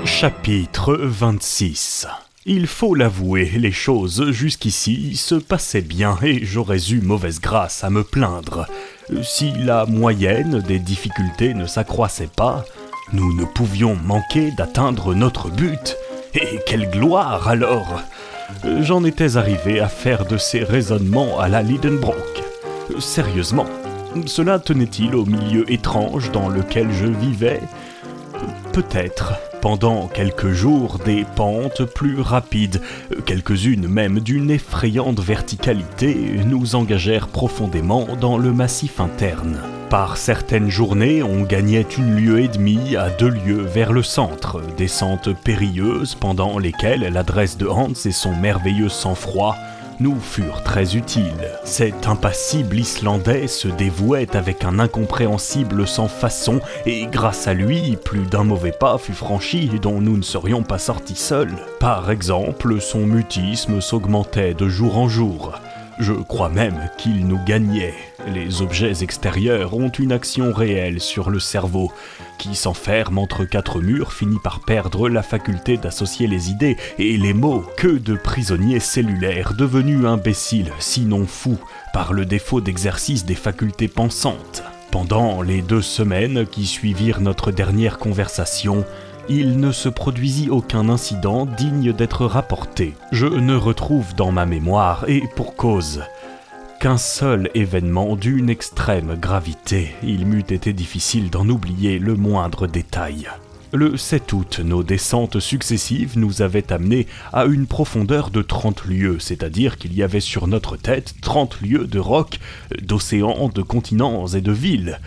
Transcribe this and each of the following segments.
Chapitre 26. Il faut l'avouer, les choses jusqu'ici se passaient bien et j'aurais eu mauvaise grâce à me plaindre. Si la moyenne des difficultés ne s'accroissait pas, nous ne pouvions manquer d'atteindre notre but. Et quelle gloire alors! J'en étais arrivé à faire de ces raisonnements à la Lidenbrock. Sérieusement, cela tenait-il au milieu étrange dans lequel je vivais? Peut-être. Pendant quelques jours, des pentes plus rapides, quelques-unes même d'une effrayante verticalité, nous engagèrent profondément dans le massif interne. Par certaines journées, on gagnait 1 lieue et demie à 2 lieues vers le centre, descentes périlleuses pendant lesquelles l'adresse de Hans et son merveilleux sang-froid nous furent très utiles. Cet impassible Islandais se dévouait avec un incompréhensible sans-façon et grâce à lui, plus d'un mauvais pas fut franchi dont nous ne serions pas sortis seuls. Par exemple, son mutisme s'augmentait de jour en jour. Je crois même qu'il nous gagnait. Les objets extérieurs ont une action réelle sur le cerveau. Qui s'enferme entre 4 murs finit par perdre la faculté d'associer les idées et les mots. Que de prisonniers cellulaires devenus imbéciles, sinon fous, par le défaut d'exercice des facultés pensantes. Pendant les 2 semaines qui suivirent notre dernière conversation, il ne se produisit aucun incident digne d'être rapporté. Je ne retrouve dans ma mémoire, et pour cause, qu'un seul événement d'une extrême gravité. Il m'eût été difficile d'en oublier le moindre détail. Le 7 août, nos descentes successives nous avaient amenés à une profondeur de 30 lieues, c'est-à-dire qu'il y avait sur notre tête 30 lieues de rocs, d'océans, de continents et de villes.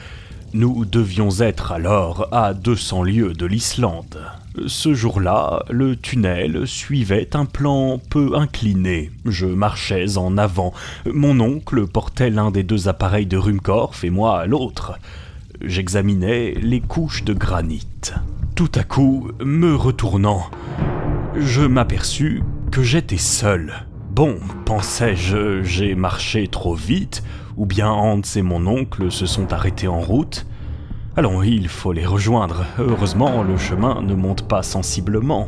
Nous devions être alors à 200 lieues de l'Islande. Ce jour-là, le tunnel suivait un plan peu incliné. Je marchais en avant. Mon oncle portait l'un des 2 appareils de Ruhmkorff et moi l'autre. J'examinais les couches de granit. Tout à coup, me retournant, je m'aperçus que j'étais seul. Bon, pensais-je, j'ai marché trop vite, ou bien Hans et mon oncle se sont arrêtés en route. Allons, il faut les rejoindre. Heureusement, le chemin ne monte pas sensiblement.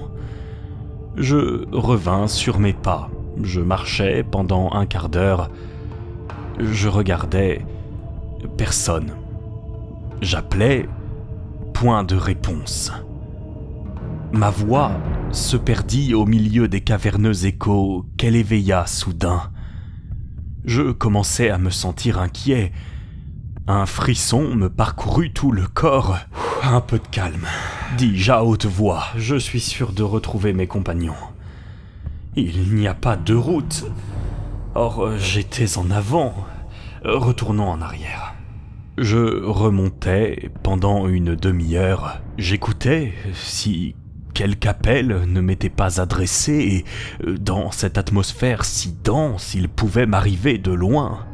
Je revins sur mes pas. Je marchais pendant un quart d'heure. Je regardais personne. J'appelais, point de réponse. Ma voix se perdit au milieu des caverneux échos qu'elle éveilla soudain. Je commençais à me sentir inquiet. Un frisson me parcourut tout le corps. Un peu de calme, dis-je à haute voix. Je suis sûr de retrouver mes compagnons. Il n'y a pas de route. Or, j'étais en avant. Retournons en arrière. Je remontais pendant une demi-heure. J'écoutais si quelque appel ne m'était pas adressé et dans cette atmosphère si dense, il pouvait m'arriver de loin.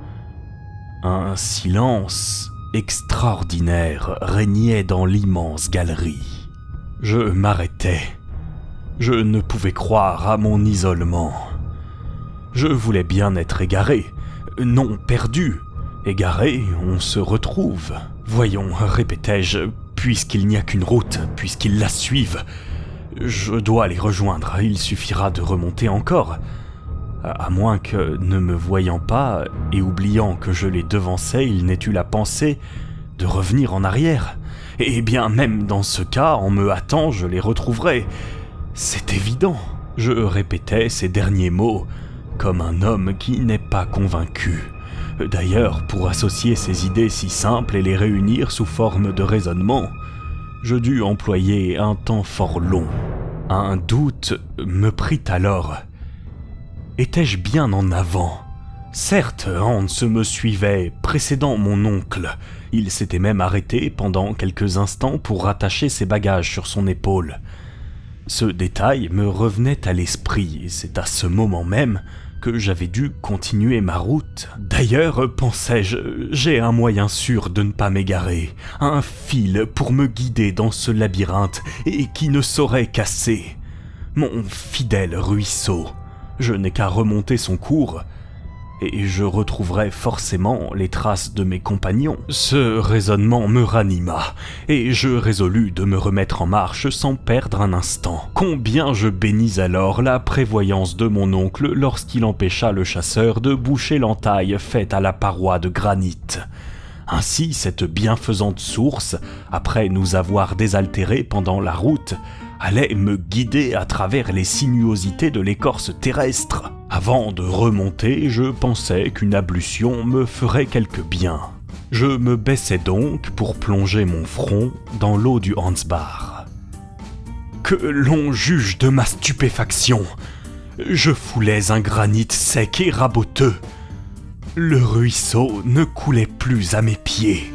Un silence extraordinaire régnait dans l'immense galerie. Je m'arrêtais. Je ne pouvais croire à mon isolement. Je voulais bien être égaré, non perdu. Égaré, on se retrouve. Voyons, répétai-je, puisqu'il n'y a qu'une route, puisqu'ils la suivent, je dois les rejoindre, il suffira de remonter encore. À moins que, ne me voyant pas, et oubliant que je les devançais, ils n'aient eu la pensée de revenir en arrière. Et bien même dans ce cas, en me hâtant, je les retrouverai. C'est évident. Je répétais ces derniers mots, comme un homme qui n'est pas convaincu. D'ailleurs, pour associer ces idées si simples et les réunir sous forme de raisonnement, je dus employer un temps fort long. Un doute me prit alors. Étais-je bien en avant ? Certes, Hans me suivait, précédant mon oncle. Il s'était même arrêté pendant quelques instants pour rattacher ses bagages sur son épaule. Ce détail me revenait à l'esprit, et c'est à ce moment même que j'avais dû continuer ma route. D'ailleurs, pensais-je, j'ai un moyen sûr de ne pas m'égarer, un fil pour me guider dans ce labyrinthe et qui ne saurait casser. Mon fidèle ruisseau. Je n'ai qu'à remonter son cours, et je retrouverai forcément les traces de mes compagnons. Ce raisonnement me ranima, et je résolus de me remettre en marche sans perdre un instant. Combien je bénis alors la prévoyance de mon oncle lorsqu'il empêcha le chasseur de boucher l'entaille faite à la paroi de granit. Ainsi, cette bienfaisante source, après nous avoir désaltérés pendant la route, allait me guider à travers les sinuosités de l'écorce terrestre. Avant de remonter, je pensais qu'une ablution me ferait quelque bien. Je me baissai donc pour plonger mon front dans l'eau du Hansbach. Que l'on juge de ma stupéfaction! Je foulais un granit sec et raboteux. Le ruisseau ne coulait plus à mes pieds.